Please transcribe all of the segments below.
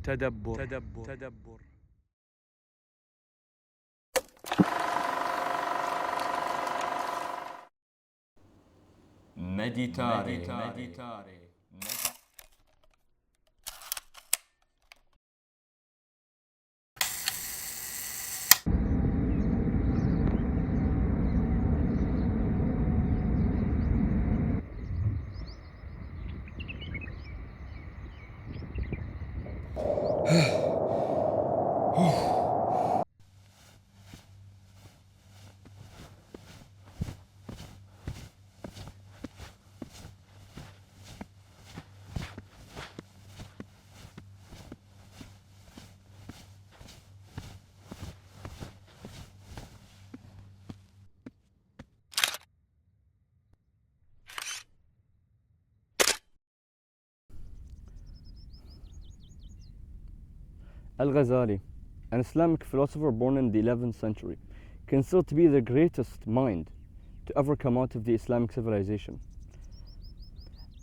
تدبر. Meditare. Al-Ghazali, an Islamic philosopher born in the 11th century, considered to be the greatest mind to ever come out of the Islamic civilization.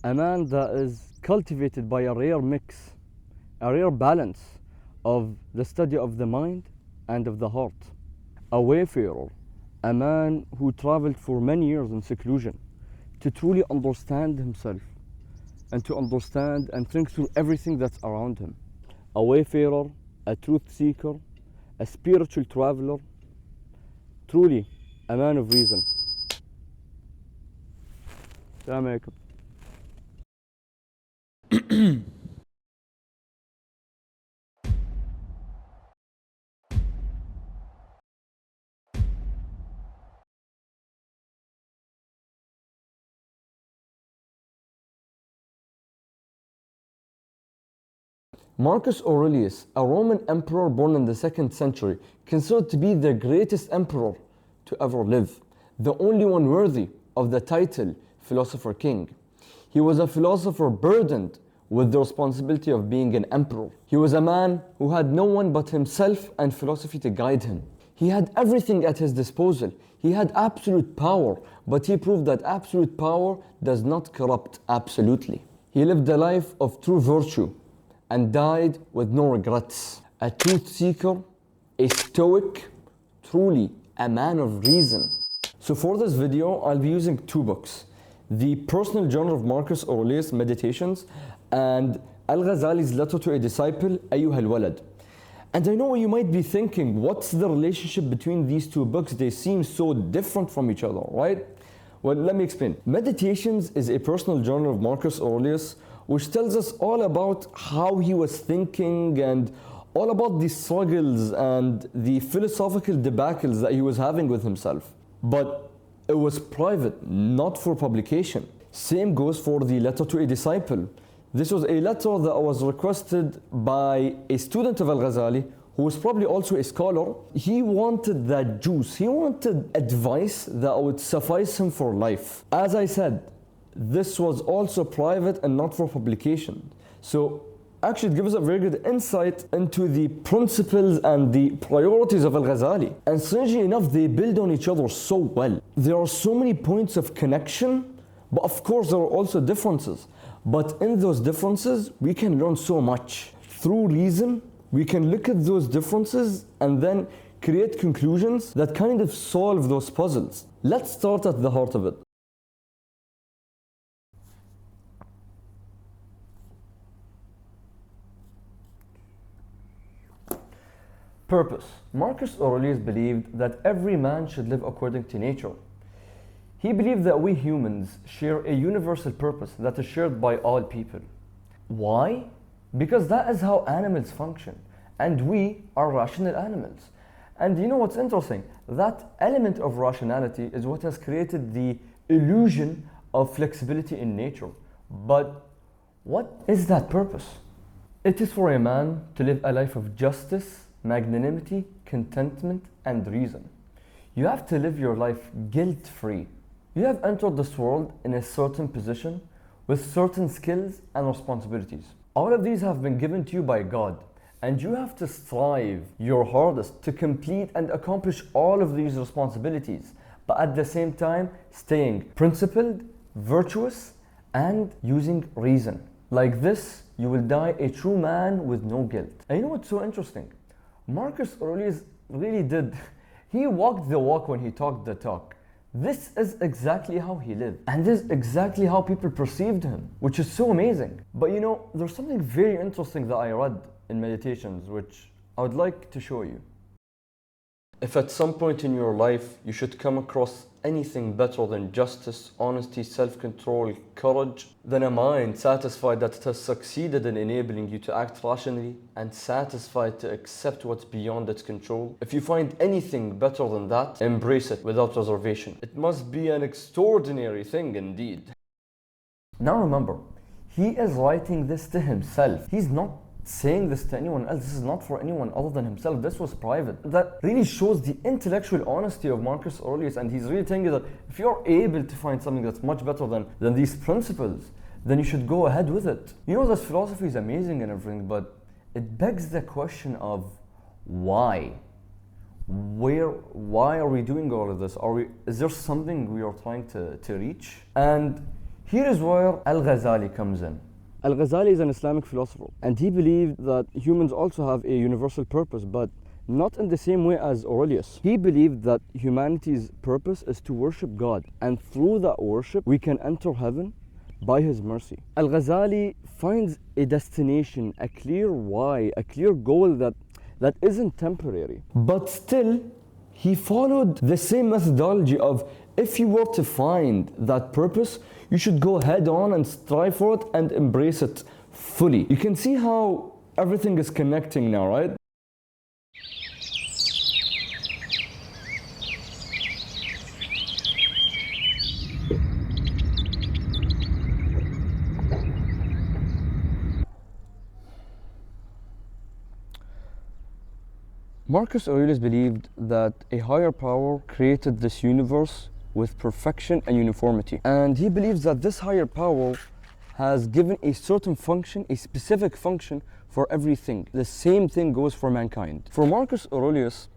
A man that is cultivated by a rare mix, a rare balance of the study of the mind and of the heart. A wayfarer, a man who traveled for many years in seclusion to truly understand himself and to understand and think through everything that's around him. A wayfarer, a truth seeker, a spiritual traveler, truly a man of reason. Assalamu alaikum. Marcus Aurelius, a Roman emperor born in the 2nd century, considered to be the greatest emperor to ever live, the only one worthy of the title philosopher king. He was a philosopher burdened with the responsibility of being an emperor. He was a man who had no one but himself and philosophy to guide him. He had everything at his disposal. He had absolute power, but he proved that absolute power does not corrupt absolutely. He lived a life of true virtue and died with no regrets. A truth seeker, a stoic, truly a man of reason. So for this video, I'll be using 2 books. The personal journal of Marcus Aurelius, Meditations, and Al-Ghazali's letter to a disciple, Ayyuha al-Walad. And I know you might be thinking, what's the relationship between these 2 books? They seem so different from each other, right? Well, let me explain. Meditations is a personal journal of Marcus Aurelius, which tells us all about how he was thinking and all about the struggles and the philosophical debacles that he was having with himself. But it was private, not for publication. Same goes for the letter to a disciple. This was a letter that was requested by a student of Al-Ghazali, who was probably also a scholar. He wanted that juice. He wanted advice that would suffice him for life. As I said, this was also private and not for publication. So actually it gives us a very good insight into the principles and the priorities of Al-Ghazali. And strangely enough, they build on each other so well. There are so many points of connection, but of course there are also differences. But in those differences, we can learn so much. Through reason, we can look at those differences and then create conclusions that kind of solve those puzzles. Let's start at the heart of it. Purpose. Marcus Aurelius believed that every man should live according to nature. He believed that we humans share a universal purpose that is shared by all people. Why? Because that is how animals function, and we are rational animals. And you know what's interesting? That element of rationality is what has created the illusion of flexibility in nature. But what is that purpose? It is for a man to live a life of justice, magnanimity, contentment, and reason. You have to live your life guilt-free. You have entered this world in a certain position with certain skills and responsibilities. All of these have been given to you by God, and you have to strive your hardest to complete and accomplish all of these responsibilities, but at the same time staying principled, virtuous, and using reason. Like this, you will die a true man with no guilt. And you know what's so interesting? Marcus Aurelius really did. He walked the walk when he talked the talk. This is exactly how he lived. And this is exactly how people perceived him, which is so amazing. But you know, there's something very interesting that I read in Meditations, which I would like to show you. If at some point in your life you should come across anything better than justice, honesty, self-control, courage, then a mind satisfied that it has succeeded in enabling you to act rationally and satisfied to accept what's beyond its control, if you find anything better than that, embrace it without reservation. It must be an extraordinary thing indeed. Now remember, he is writing this to himself. He's not saying this to anyone else. This is not for anyone other than himself. This was private. That really shows the intellectual honesty of Marcus Aurelius, and he's really telling you that if you're able to find something that's much better than these principles, then you should go ahead with it. You know, this philosophy is amazing and everything, but it begs the question of why? Why are we doing all of this? Is there something we are trying to reach? And here is where Al-Ghazali comes in. Al-Ghazali is an Islamic philosopher, and he believed that humans also have a universal purpose, but not in the same way as Aurelius. He believed that humanity's purpose is to worship God, and through that worship we can enter heaven by his mercy. Al-Ghazali finds a destination, a clear why, a clear goal that isn't temporary. But still, he followed the same methodology of, if you were to find that purpose, you should go head on and strive for it and embrace it fully. You can see how everything is connecting now, right? Marcus Aurelius believed that a higher power created this universe with perfection and uniformity. And he believes that this higher power has given a certain function, a specific function for everything. The same thing goes for mankind. For Marcus Aurelius,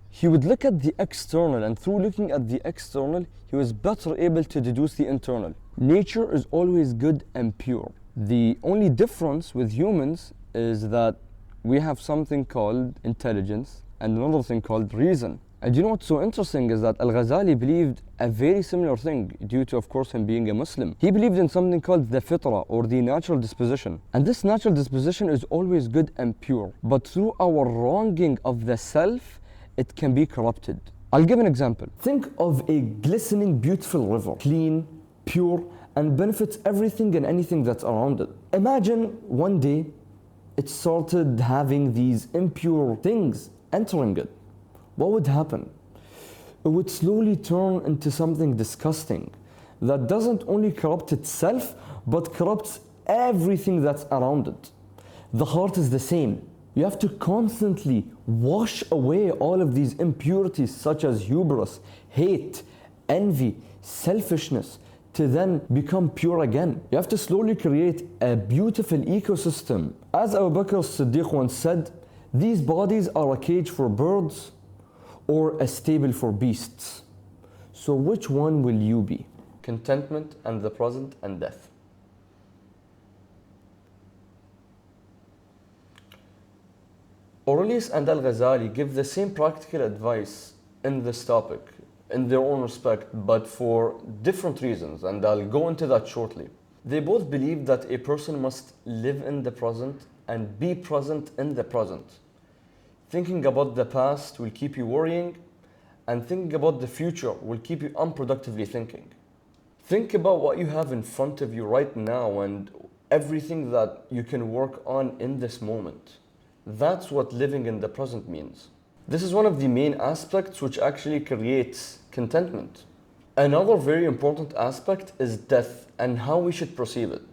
he would look at the external, and through looking at the external, he was better able to deduce the internal. Nature is always good and pure. The only difference with humans is that we have something called intelligence and another thing called reason. And you know what's so interesting is that Al-Ghazali believed a very similar thing due to, of course, him being a Muslim. He believed in something called the fitra, or the natural disposition. And this natural disposition is always good and pure. But through our wronging of the self, it can be corrupted. I'll give an example. Think of a glistening, beautiful river, clean, pure, and benefits everything and anything that's around it. Imagine one day it started having these impure things entering it. What would happen? It would slowly turn into something disgusting that doesn't only corrupt itself, but corrupts everything that's around it. The heart is the same. You have to constantly wash away all of these impurities such as hubris, hate, envy, selfishness, to then become pure again. You have to slowly create a beautiful ecosystem. As Abu Bakr as-Siddiq once said, these bodies are a cage for birds or a stable for beasts. So which one will you be? Contentment and the present and death. Aurelius and Al-Ghazali give the same practical advice in this topic, in their own respect, but for different reasons, and I'll go into that shortly. They both believe that a person must live in the present and be present in the present. Thinking about the past will keep you worrying, and thinking about the future will keep you unproductively thinking. Think about what you have in front of you right now and everything that you can work on in this moment. That's what living in the present means. This is one of the main aspects which actually creates contentment. Another very important aspect is death and how we should perceive it.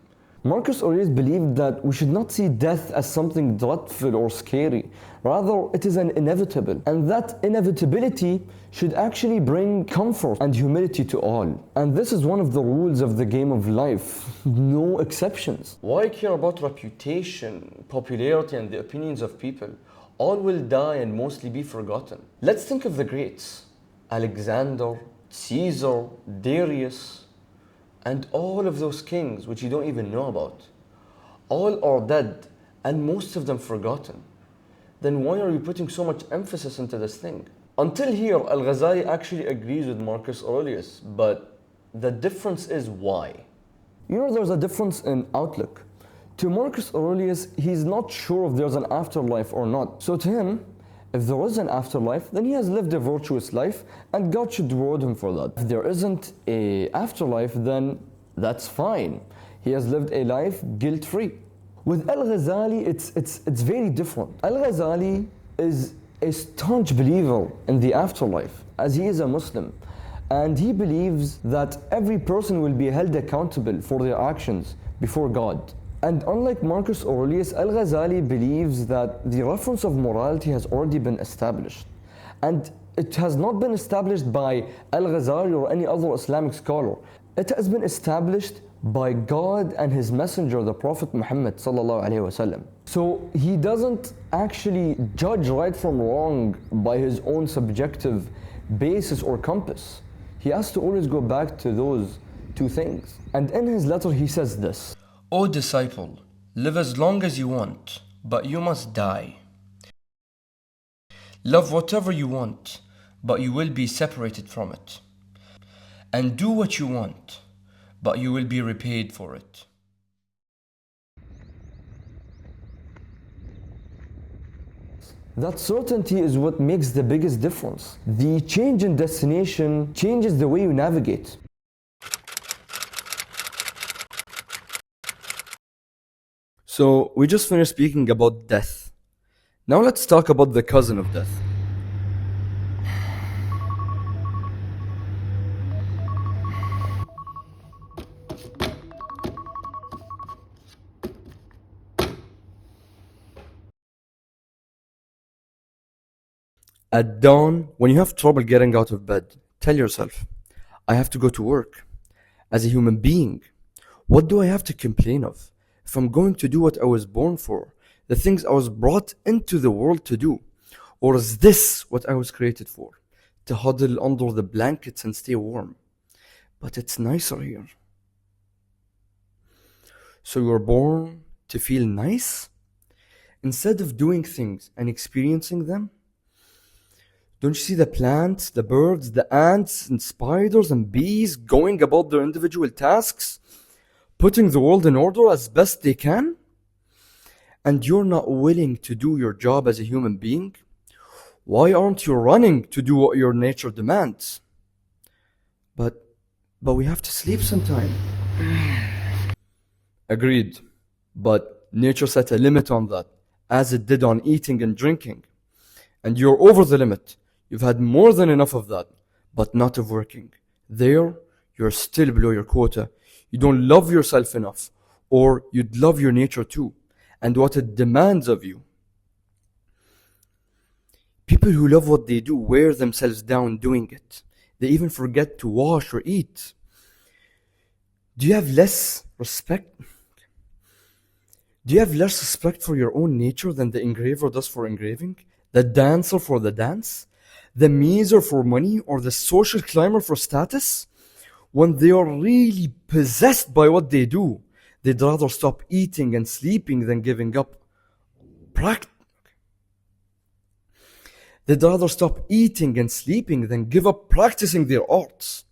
Marcus Aurelius believed that we should not see death as something dreadful or scary. Rather, it is an inevitable. And that inevitability should actually bring comfort and humility to all. And this is one of the rules of the game of life. No exceptions. Why care about reputation, popularity, and the opinions of people? All will die and mostly be forgotten. Let's think of the greats. Alexander, Caesar, Darius, and all of those kings which you don't even know about. All are dead, and most of them forgotten. Then why are you putting so much emphasis into this thing? Until here, Al-Ghazali actually agrees with Marcus Aurelius, but the difference is why. You know, there's a difference in outlook. To Marcus Aurelius, he's not sure if there's an afterlife or not. So to him, if there is an afterlife, then he has lived a virtuous life and God should reward him for that. If there isn't an afterlife, then that's fine. He has lived a life guilt-free. With Al-Ghazali, it's very different. Al-Ghazali is a staunch believer in the afterlife, as he is a Muslim. And he believes that every person will be held accountable for their actions before God. And unlike Marcus Aurelius, Al-Ghazali believes that the reference of morality has already been established. And it has not been established by Al-Ghazali or any other Islamic scholar. It has been established by God and His Messenger, the Prophet Muhammad sallallahu alaihi wasallam. So he doesn't actually judge right from wrong by his own subjective basis or compass. He has to always go back to those two things. And in his letter he says this: O disciple, live as long as you want, but you must die. Love whatever you want, but you will be separated from it. And do what you want, but you will be repaid for it. That certainty is what makes the biggest difference. The change in destination changes the way you navigate. So, we just finished speaking about death. Now let's talk about the cousin of death. At dawn, when you have trouble getting out of bed, tell yourself, I have to go to work. As a human being, what do I have to complain of? If I'm going to do what I was born for, the things I was brought into the world to do, or is this what I was created for? To huddle under the blankets and stay warm. But it's nicer here. So you were born to feel nice? Instead of doing things and experiencing them? Don't you see the plants, the birds, the ants, and spiders and bees going about their individual tasks, putting the world in order as best they can? And you're not willing to do your job as a human being? Why aren't you running to do what your nature demands? But we have to sleep sometime. Agreed. But nature set a limit on that, as it did on eating and drinking. And you're over the limit. You've had more than enough of that, but not of working. There, you're still below your quota. You don't love yourself enough, or you'd love your nature too, and what it demands of you. People who love what they do wear themselves down doing it. They even forget to wash or eat. Do you have less respect? Do you have less respect for your own nature than the engraver does for engraving? The dancer for the dance? The miser for money? Or the social climber for status? When they are really possessed by what they do, they'd rather stop eating and sleeping than giving up They'd rather stop eating and sleeping than give up practicing their arts.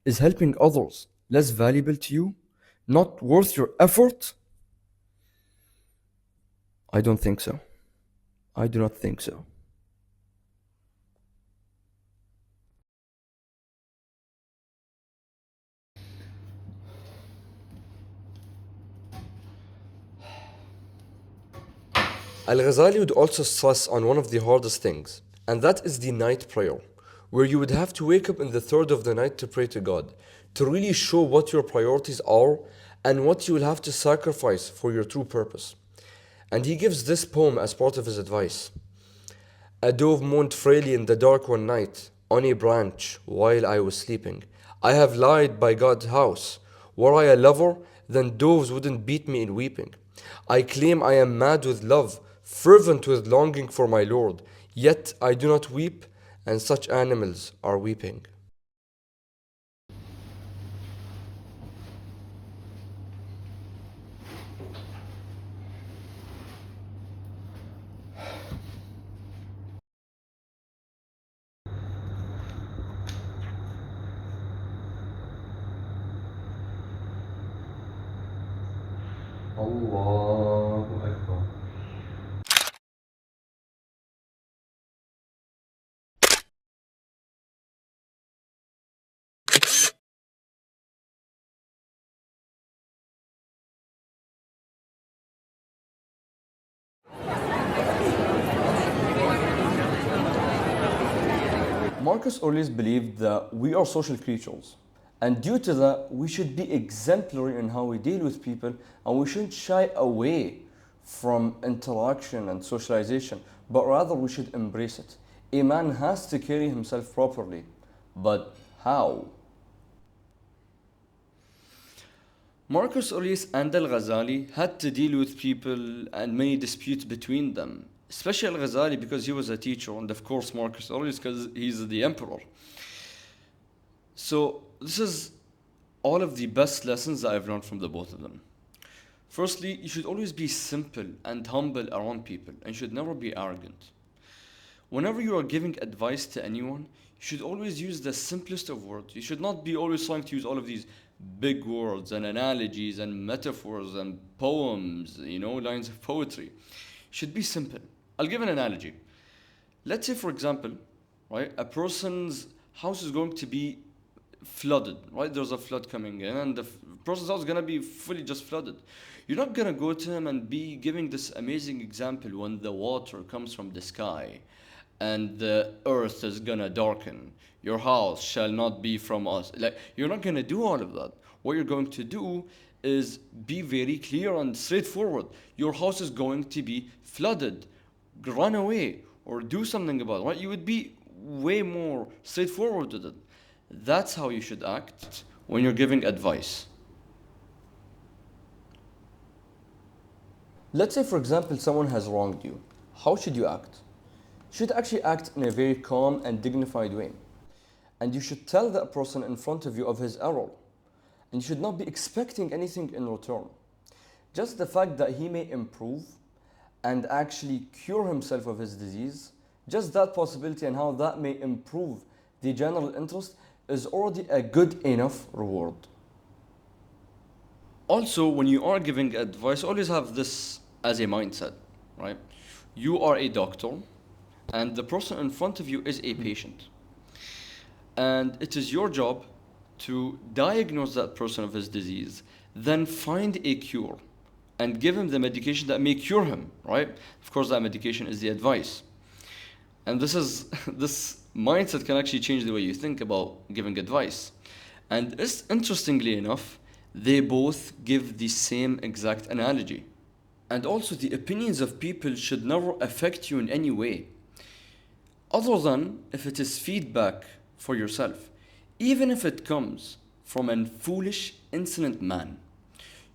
Is helping others less valuable to you? Not worth your effort? I don't think so. I do not think so. Al-Ghazali would also stress on one of the hardest things, and that is the night prayer, where you would have to wake up in the third of the night to pray to God, to really show what your priorities are and what you will have to sacrifice for your true purpose. And he gives this poem as part of his advice. A dove moaned frailly in the dark one night on a branch while I was sleeping. I have lied by God's house. Were I a lover, then doves wouldn't beat me in weeping. I claim I am mad with love, fervent with longing for my Lord, yet I do not weep, and such animals are weeping. الله أكبر. Marcus Aurelius believed that we are social creatures, and due to that, we should be exemplary in how we deal with people, and we shouldn't shy away from interaction and socialization, but rather we should embrace it. A man has to carry himself properly, but how? Marcus Aurelius and Al-Ghazali had to deal with people and many disputes between them. Especially Al-Ghazali because he was a teacher, and of course Marcus Aurelius because he's the emperor. So this is all of the best lessons that I've learned from the both of them. Firstly, you should always be simple and humble around people, and you should never be arrogant. Whenever you are giving advice to anyone, you should always use the simplest of words. You should not be always trying to use all of these big words and analogies and metaphors and poems, lines of poetry. You should be simple. I'll give an analogy. Let's say, for example, right, a person's house is going to be flooded, right? There's a flood coming in, and the person's house is gonna be fully just flooded. You're not gonna go to him and be giving this amazing example when the water comes from the sky and the earth is gonna darken. Your house shall not be from us. Like, you're not gonna do all of that. What you're going to do is be very clear and straightforward. Your house is going to be flooded. Run away or do something about it, right? You would be way more straightforward with it. That's how you should act when you're giving advice. Let's say, for example, someone has wronged you. How should you act? You should actually act in a very calm and dignified way. And you should tell that person in front of you of his error. And you should not be expecting anything in return. Just the fact that he may improve and actually cure himself of his disease, just that possibility and how that may improve the general interest is already a good enough reward. Also, when you are giving advice, always have this as a mindset, right? You are a doctor, and the person in front of you is a patient. And it is your job to diagnose that person of his disease, then find a cure and give him the medication that may cure him, right? Of course, that medication is the advice. And this mindset can actually change the way you think about giving advice. And interestingly enough, they both give the same exact analogy. And also, the opinions of people should never affect you in any way, other than if it is feedback for yourself, even if it comes from a foolish, insolent man.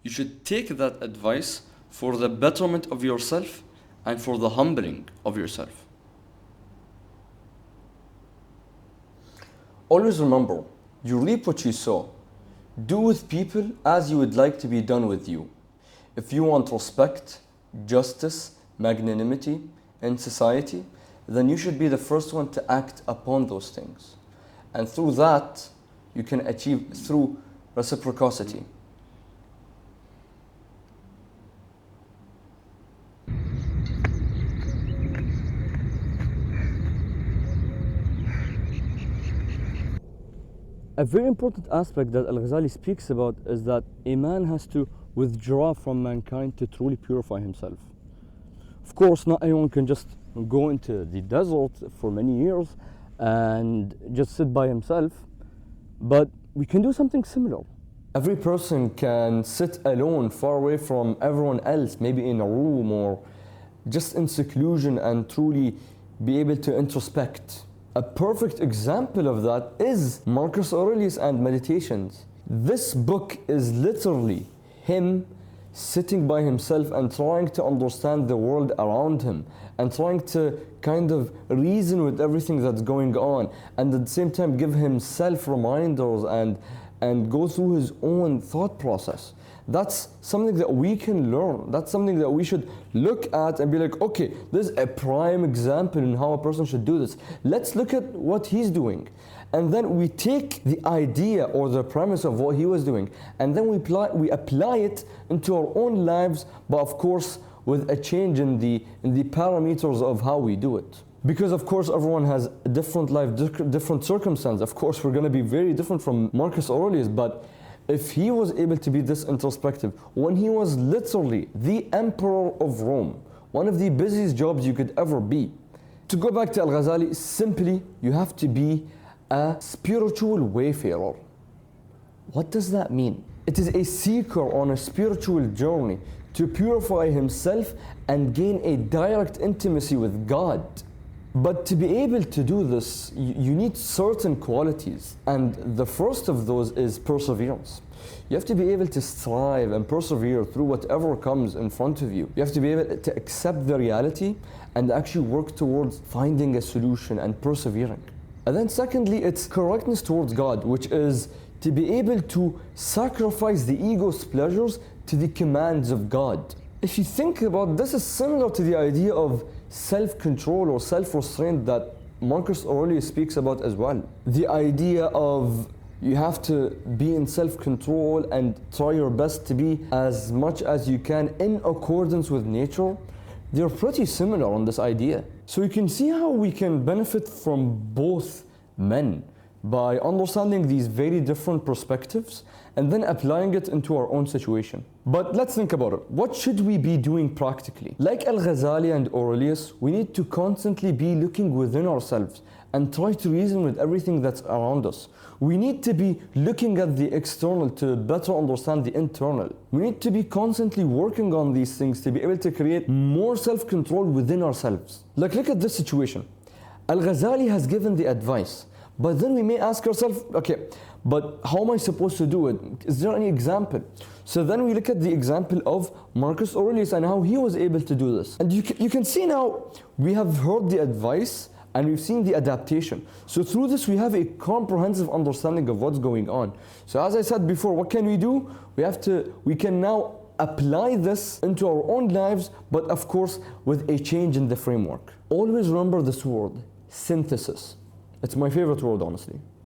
You should take that advice for the betterment of yourself and for the humbling of yourself. Always remember, you reap what you sow. Do with people as you would like to be done with you. If you want respect, justice, magnanimity in society, then you should be the first one to act upon those things. And through that, you can achieve through reciprocity. A very important aspect that Al-Ghazali speaks about is that a man has to withdraw from mankind to truly purify himself. Of course, not anyone can just go into the desert for many years and just sit by himself, but we can do something similar. Every person can sit alone, far away from everyone else, maybe in a room or just in seclusion, and truly be able to introspect. A perfect example of that is Marcus Aurelius and Meditations. This book is literally him sitting by himself and trying to understand the world around him and trying to kind of reason with everything that's going on, and at the same time give himself reminders and go through his own thought process. That's something that we can learn. That's something that we should look at and be like, okay, this is a prime example in how a person should do this. Let's look at what he's doing. and then we take the idea or the premise of what he was doing, and then we apply it into our own lives, but of course with a change in the parameters of how we do it. Because of course everyone has a different life, different circumstance. Of course we're going to be very different from Marcus Aurelius, but if he was able to be this introspective when he was literally the emperor of Rome, one of the busiest jobs you could ever be. To go back to Al-Ghazali, simply you have to be a spiritual wayfarer. What does that mean? It is a seeker on a spiritual journey to purify himself and gain a direct intimacy with God. But to be able to do this, you need certain qualities, and the first of those is perseverance. You have to be able to strive and persevere through whatever comes in front of you. You have to be able to accept the reality and actually work towards finding a solution and persevering. And then secondly, it's correctness towards God, which is to be able to sacrifice the ego's pleasures to the commands of God. If you think about this, is similar to the idea of self-control or self-restraint that Marcus Aurelius speaks about as well. The idea of you have to be in self-control and try your best to be as much as you can in accordance with nature. They're pretty similar on this idea. So you can see how we can benefit from both men by understanding these very different perspectives and then applying it into our own situation. But let's think about it. What should we be doing practically? Like Al-Ghazali and Aurelius, we need to constantly be looking within ourselves and try to reason with everything that's around us. We need to be looking at the external to better understand the internal. We need to be constantly working on these things to be able to create more self-control within ourselves. Like, look at this situation. Al-Ghazali has given the advice, but then we may ask ourselves, okay, but how am I supposed to do it? Is there any example? So then we look at the example of Marcus Aurelius and how he was able to do this. And you can see now, we have heard the advice and we've seen the adaptation. So through this, we have a comprehensive understanding of what's going on. So as I said before, what can we do? We can now apply this into our own lives, but of course, with a change in the framework. Always remember this word, synthesis. It's my favorite word, honestly.